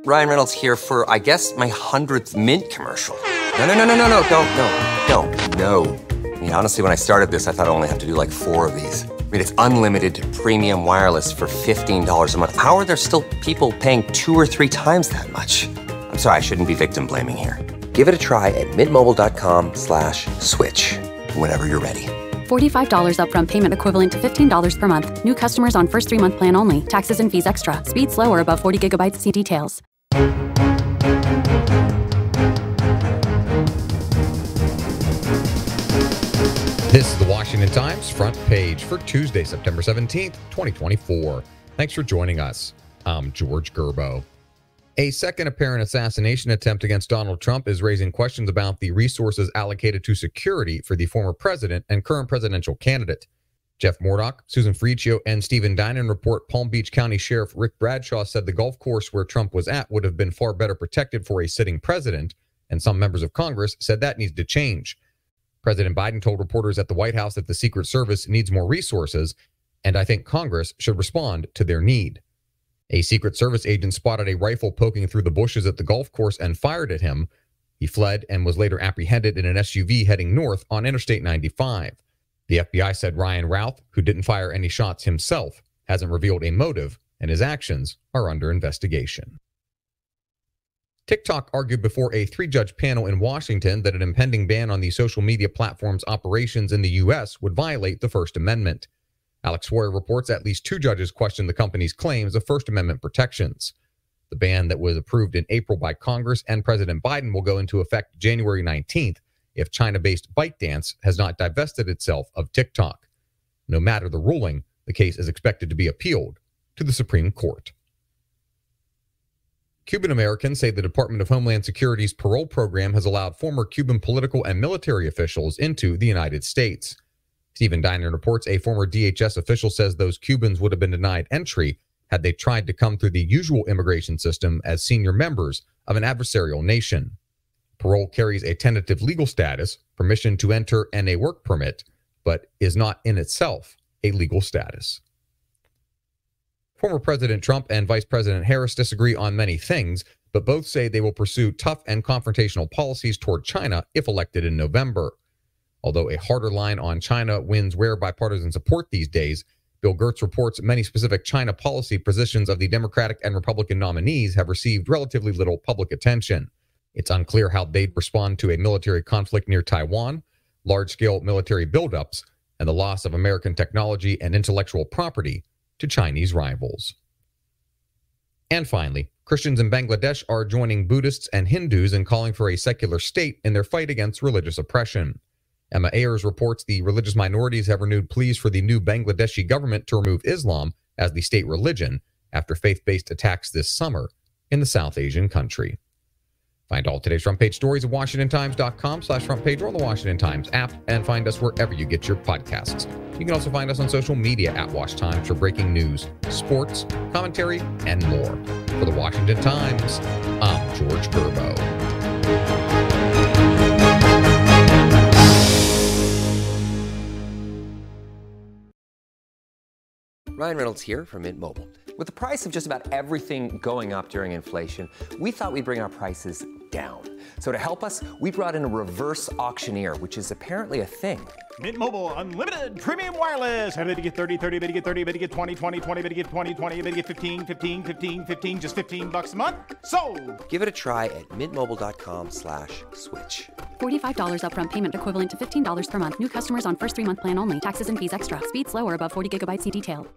Ryan Reynolds here for, I guess, my 100th Mint commercial. No, don't. I mean, honestly, when I started this, I thought I only have to do like 4 of these. I mean, it's unlimited premium wireless for $15 a month. How are there still people paying 2 or 3 times that much? I'm sorry, I shouldn't be victim blaming here. Give it a try at mintmobile.com/switch. Whenever you're ready. $45 upfront payment equivalent to $15 per month. New customers on first 3-month plan only. Taxes and fees extra. Speed slower above 40 gigabytes. See details. This is the Washington Times front page for Tuesday, September 17th, 2024. Thanks for joining us. I'm George Gerbo. A second apparent assassination attempt against Donald Trump is raising questions about the resources allocated to security for the former president and current presidential candidate. Jeff Murdoch, Susan Friccio, and Stephen Dinan report Palm Beach County Sheriff Rick Bradshaw said the golf course where Trump was at would have been far better protected for a sitting president, and some members of Congress said that needs to change. President Biden told reporters at the White House that the Secret Service needs more resources, and I think Congress should respond to their need. A Secret Service agent spotted a rifle poking through the bushes at the golf course and fired at him. He fled and was later apprehended in an SUV heading north on Interstate 95. The FBI said Ryan Routh, who didn't fire any shots himself, hasn't revealed a motive, and his actions are under investigation. TikTok argued before a 3-judge panel in Washington that an impending ban on the social media platform's operations in the U.S. would violate the First Amendment. Alex Warrior reports at least 2 judges questioned the company's claims of First Amendment protections. The ban that was approved in April by Congress and President Biden will go into effect January 19th if China-based ByteDance has not divested itself of TikTok. No matter the ruling, the case is expected to be appealed to the Supreme Court. Cuban Americans say the Department of Homeland Security's parole program has allowed former Cuban political and military officials into the United States. Stephen Dinan reports a former DHS official says those Cubans would have been denied entry had they tried to come through the usual immigration system as senior members of an adversarial nation. Parole carries a tentative legal status, permission to enter, and a work permit, but is not in itself a legal status. Former President Trump and Vice President Harris disagree on many things, but both say they will pursue tough and confrontational policies toward China if elected in November. Although a harder line on China wins rare bipartisan support these days, Bill Gertz reports many specific China policy positions of the Democratic and Republican nominees have received relatively little public attention. It's unclear how they'd respond to a military conflict near Taiwan, large-scale military buildups, and the loss of American technology and intellectual property to Chinese rivals. And finally, Christians in Bangladesh are joining Buddhists and Hindus in calling for a secular state in their fight against religious oppression. Emma Ayers reports the religious minorities have renewed pleas for the new Bangladeshi government to remove Islam as the state religion after faith-based attacks this summer in the South Asian country. Find all today's front page stories at WashingtonTimes.com/front page or on the Washington Times app, and find us wherever you get your podcasts. You can also find us on social media at Wash Times for breaking news, sports, commentary, and more. For the Washington Times, I'm George Gerbo. Ryan Reynolds here from Mint Mobile. With the price of just about everything going up during inflation, we thought we'd bring our prices down. So to help us, we brought in a reverse auctioneer, which is apparently a thing. Mint Mobile Unlimited Premium Wireless. How to get 30, 30, how to get 30, how to get 20, 20, 20, how to get 20, 20, how to get 15, 15, 15, 15, just $15 a month? Sold! Give it a try at mintmobile.com/switch. $45 upfront payment equivalent to $15 per month. New customers on first 3-month plan only. Taxes and fees extra. Speed slower above 40 gigabytes. See detail.